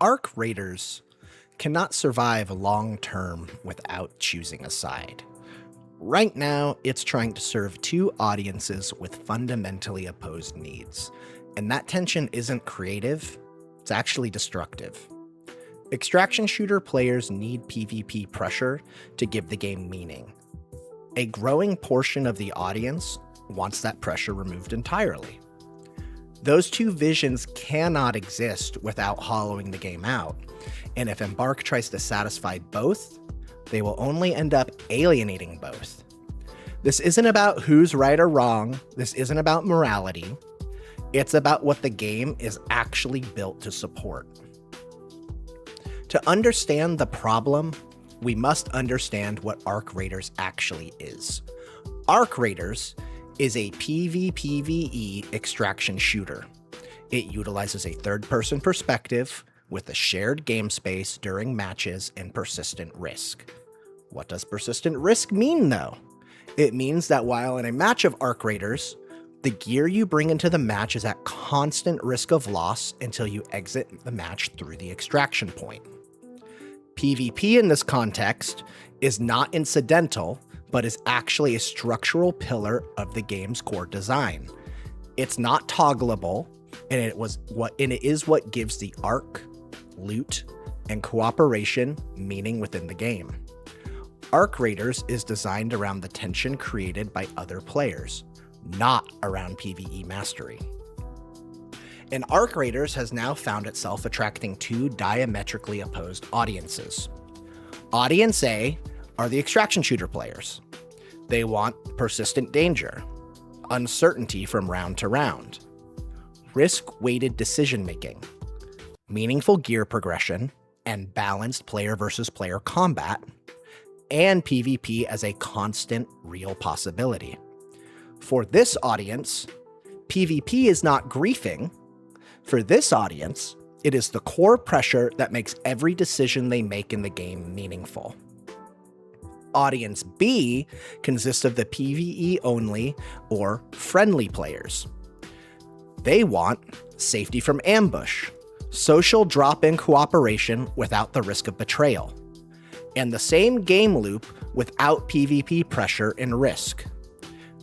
Arc Raiders cannot survive long-term without choosing a side. Right now, it's trying to serve two audiences with fundamentally opposed needs, and that tension isn't creative, it's actually destructive. Extraction shooter players need PvP pressure to give the game meaning. A growing portion of the audience wants that pressure removed entirely. Those two visions cannot exist without hollowing the game out, and if Embark tries to satisfy both, they will only end up alienating both. This isn't about who's right or wrong, this isn't about morality, it's about what the game is actually built to support. To understand the problem, we must understand what Arc Raiders actually is. Arc Raiders is a PvPvE extraction shooter. It utilizes a third-person perspective with a shared game space during matches and persistent risk. What does persistent risk mean, though? It means that while in a match of Arc Raiders, the gear you bring into the match is at constant risk of loss until you exit the match through the extraction point. PvP in this context is not incidental, but is actually a structural pillar of the game's core design. It's not toggleable, and it is what gives the arc, loot, and cooperation meaning within the game. Arc Raiders is designed around the tension created by other players, not around PvE mastery. And Arc Raiders has now found itself attracting two diametrically opposed audiences. Audience A are the extraction shooter players. They want persistent danger, uncertainty from round to round, risk-weighted decision-making, meaningful gear progression, and balanced player versus player combat, and PvP as a constant, real possibility. For this audience, PvP is not griefing. For this audience, it is the core pressure that makes every decision they make in the game meaningful. Audience B consists of the PvE-only or friendly players. They want safety from ambush, social drop-in cooperation without the risk of betrayal, and the same game loop without PvP pressure and risk.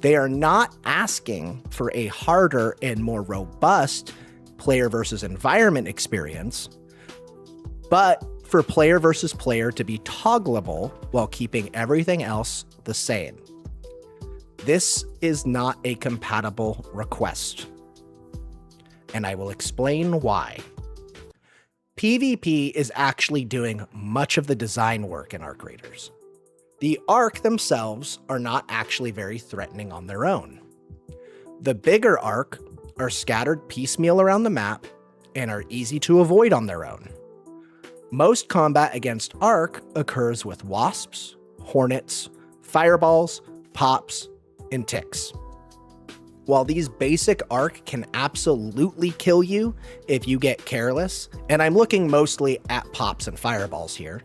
They are not asking for a harder and more robust player versus environment experience, but for player versus player to be toggleable while keeping everything else the same. This is not a compatible request, and I will explain why. PvP is actually doing much of the design work in Arc Raiders. The Arc themselves are not actually very threatening on their own. The bigger Arc are scattered piecemeal around the map and are easy to avoid on their own. Most combat against Arc occurs with wasps, hornets, fireballs, pops, and ticks. While these basic Arc can absolutely kill you if you get careless, and I'm looking mostly at pops and fireballs here,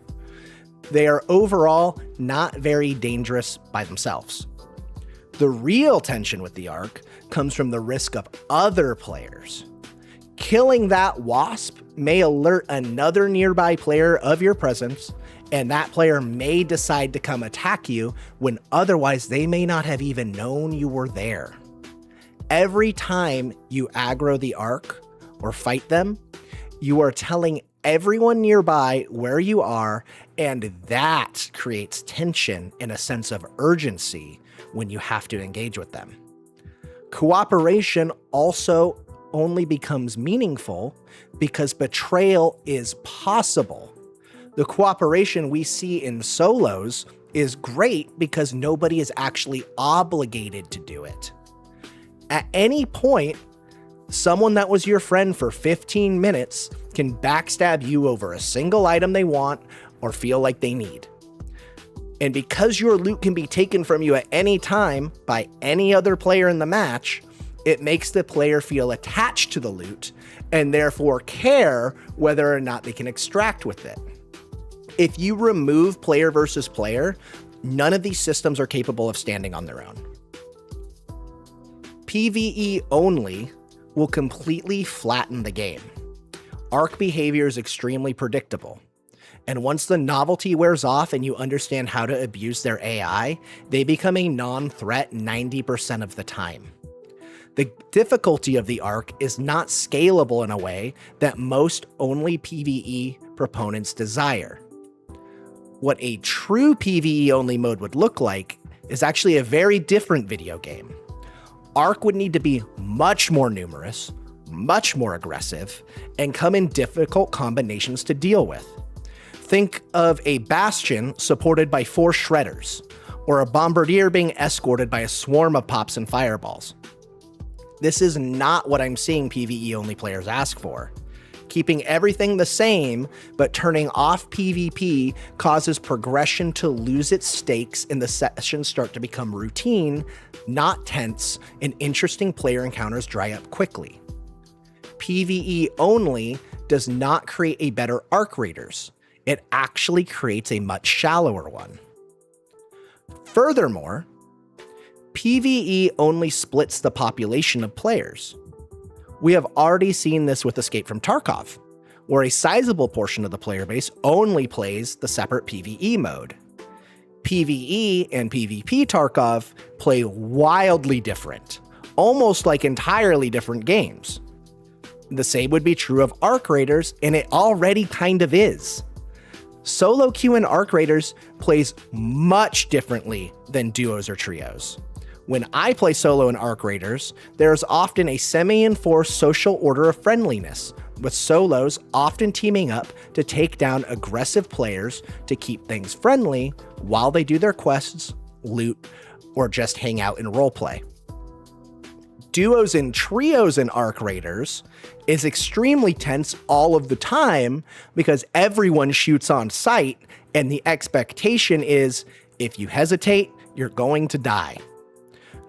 they are overall not very dangerous by themselves. The real tension with the Arc comes from the risk of other players. Killing that wasp may alert another nearby player of your presence, and that player may decide to come attack you when otherwise they may not have even known you were there. Every time you aggro the Arc or fight them, you are telling everyone nearby where you are, and that creates tension and a sense of urgency when you have to engage with them. Cooperation also only becomes meaningful because betrayal is possible. The cooperation we see in solos is great because nobody is actually obligated to do it. At any point, someone that was your friend for 15 minutes can backstab you over a single item they want or feel like they need. And because your loot can be taken from you at any time by any other player in the match, it makes the player feel attached to the loot and therefore care whether or not they can extract with it. If you remove player versus player, none of these systems are capable of standing on their own. PvE only will completely flatten the game. Arc behavior is extremely predictable. And once the novelty wears off and you understand how to abuse their AI, they become a non-threat 90% of the time. The difficulty of the Arc is not scalable in a way that most only PvE proponents desire. What a true PvE-only mode would look like is actually a very different video game. Arc would need to be much more numerous, much more aggressive, and come in difficult combinations to deal with. Think of a Bastion supported by 4 Shredders, or a Bombardier being escorted by a swarm of pops and fireballs. This is not what I'm seeing PvE-only players ask for. Keeping everything the same, but turning off PvP causes progression to lose its stakes and the sessions start to become routine, not tense, and interesting player encounters dry up quickly. PvE-only does not create a better Arc Raiders. It actually creates a much shallower one. Furthermore, PvE only splits the population of players. We have already seen this with Escape from Tarkov, where a sizable portion of the player base only plays the separate PvE mode. PvE and PvP Tarkov play wildly different, almost like entirely different games. The same would be true of Arc Raiders, and it already kind of is. Solo queue in Arc Raiders plays much differently than duos or trios. When I play solo in Arc Raiders, there is often a semi-enforced social order of friendliness, with solos often teaming up to take down aggressive players to keep things friendly while they do their quests, loot, or just hang out and roleplay. Duos and trios in Arc Raiders is extremely tense all of the time because everyone shoots on sight and the expectation is if you hesitate, you're going to die.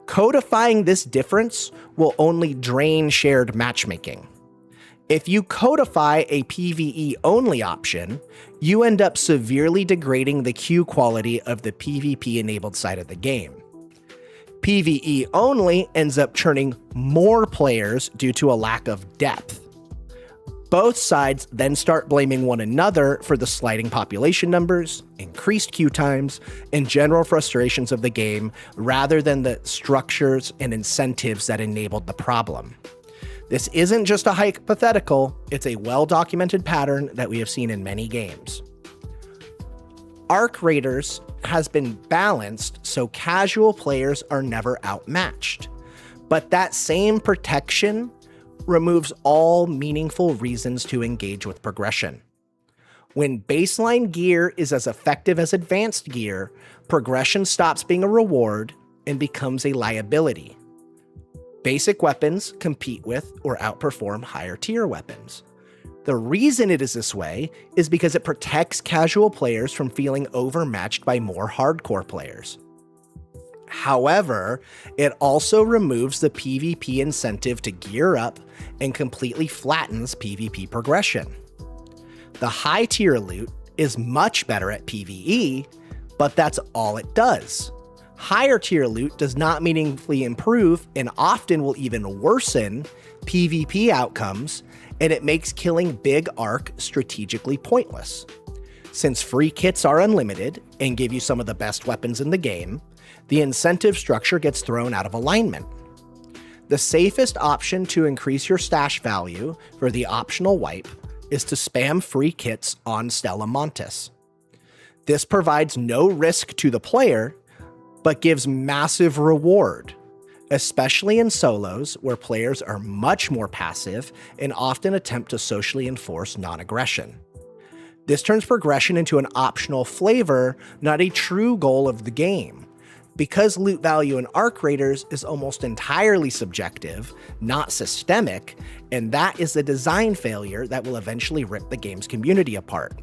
Codifying this difference will only drain shared matchmaking. If you codify a PvE-only option, you end up severely degrading the queue quality of the PvP-enabled side of the game. PvE-only ends up churning more players due to a lack of depth. Both sides then start blaming one another for the sliding population numbers, increased queue times, and general frustrations of the game rather than the structures and incentives that enabled the problem. This isn't just a hypothetical, it's a well-documented pattern that we have seen in many games. Arc Raiders has been balanced so casual players are never outmatched, but that same protection removes all meaningful reasons to engage with progression. When baseline gear is as effective as advanced gear, progression stops being a reward and becomes a liability. Basic weapons compete with or outperform higher tier weapons. The reason it is this way is because it protects casual players from feeling overmatched by more hardcore players. However, it also removes the PvP incentive to gear up and completely flattens PvP progression. The high tier loot is much better at PvE, but that's all it does. Higher tier loot does not meaningfully improve and often will even worsen PvP outcomes, and it makes killing big arc strategically pointless. Since free kits are unlimited and give you some of the best weapons in the game, the incentive structure gets thrown out of alignment. The safest option to increase your stash value for the optional wipe is to spam free kits on Stella Montis. This provides no risk to the player, but gives massive reward, especially in solos where players are much more passive and often attempt to socially enforce non-aggression. This turns progression into an optional flavor, not a true goal of the game. Because loot value in Arc Raiders is almost entirely subjective, not systemic, and that is the design failure that will eventually rip the game's community apart.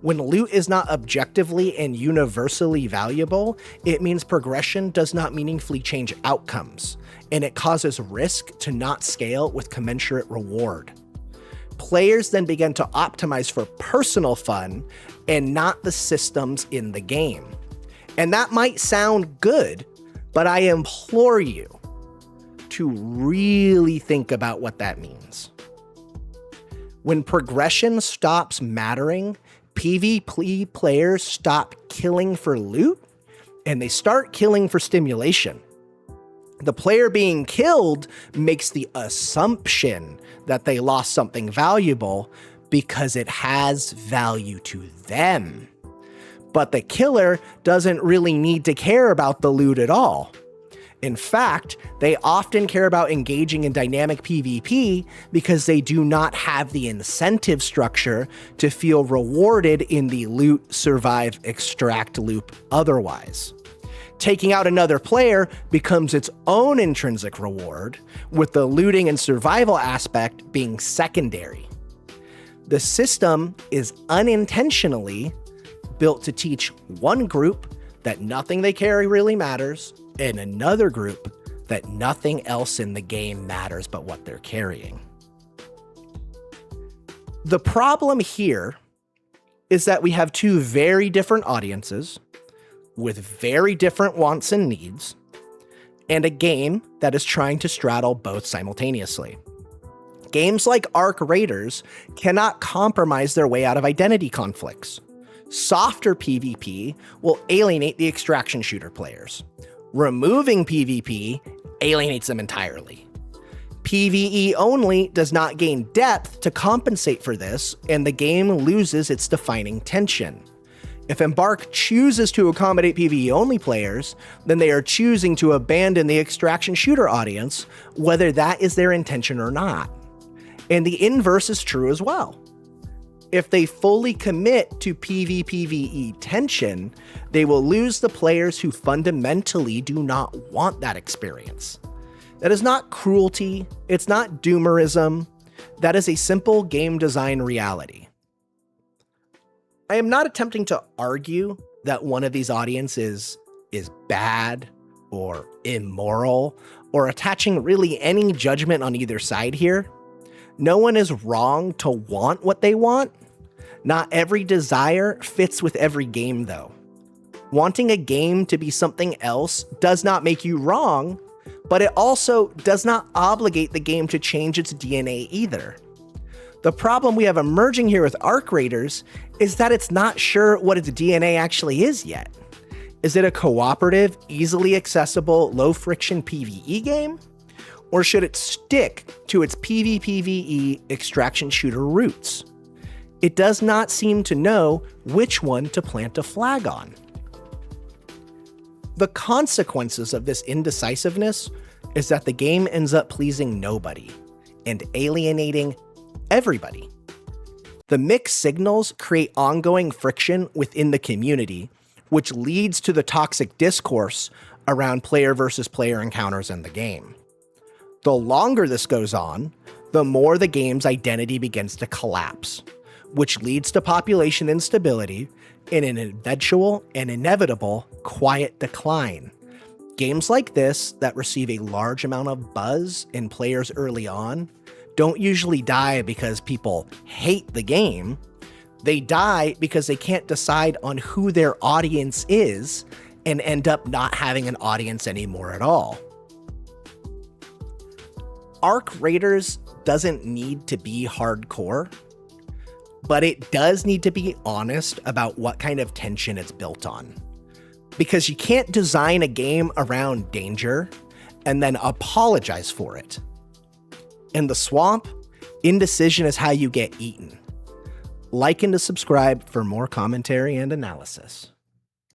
When loot is not objectively and universally valuable, it means progression does not meaningfully change outcomes, and it causes risk to not scale with commensurate reward. Players then begin to optimize for personal fun and not the systems in the game. And that might sound good, but I implore you to really think about what that means. When progression stops mattering, PvP players stop killing for loot and they start killing for stimulation. The player being killed makes the assumption that they lost something valuable because it has value to them. But the killer doesn't really need to care about the loot at all. In fact, they often care about engaging in dynamic PvP because they do not have the incentive structure to feel rewarded in the loot, survive, extract loop otherwise. Taking out another player becomes its own intrinsic reward, with the looting and survival aspect being secondary. The system is unintentionally built to teach one group that nothing they carry really matters, and another group that nothing else in the game matters but what they're carrying. The problem here is that we have two very different audiences with very different wants and needs, and a game that is trying to straddle both simultaneously. Games like Arc Raiders cannot compromise their way out of identity conflicts. Softer PvP will alienate the extraction shooter players. Removing PvP alienates them entirely. PvE-only does not gain depth to compensate for this, and the game loses its defining tension. If Embark chooses to accommodate PvE-only players, then they are choosing to abandon the extraction shooter audience, whether that is their intention or not. And the inverse is true as well. If they fully commit to PvPvE tension, they will lose the players who fundamentally do not want that experience. That is not cruelty, it's not doomerism, that is a simple game design reality. I am not attempting to argue that one of these audiences is bad or immoral or attaching really any judgment on either side here. No one is wrong to want what they want. Not every desire fits with every game, though. Wanting a game to be something else does not make you wrong, but it also does not obligate the game to change its DNA either. The problem we have emerging here with Arc Raiders is that it's not sure what its DNA actually is yet. Is it a cooperative, easily accessible, low-friction PvE game? Or should it stick to its PvPvE extraction shooter roots? It does not seem to know which one to plant a flag on. The consequences of this indecisiveness is that the game ends up pleasing nobody and alienating everybody. The mixed signals create ongoing friction within the community, which leads to the toxic discourse around player versus player encounters in the game. The longer this goes on, the more the game's identity begins to collapse, which leads to population instability and an eventual and inevitable quiet decline. Games like this that receive a large amount of buzz in players early on don't usually die because people hate the game. They die because they can't decide on who their audience is and end up not having an audience anymore at all. Arc Raiders doesn't need to be hardcore, but it does need to be honest about what kind of tension it's built on. Because you can't design a game around danger and then apologize for it. In the swamp, indecision is how you get eaten. Like and to subscribe for more commentary and analysis.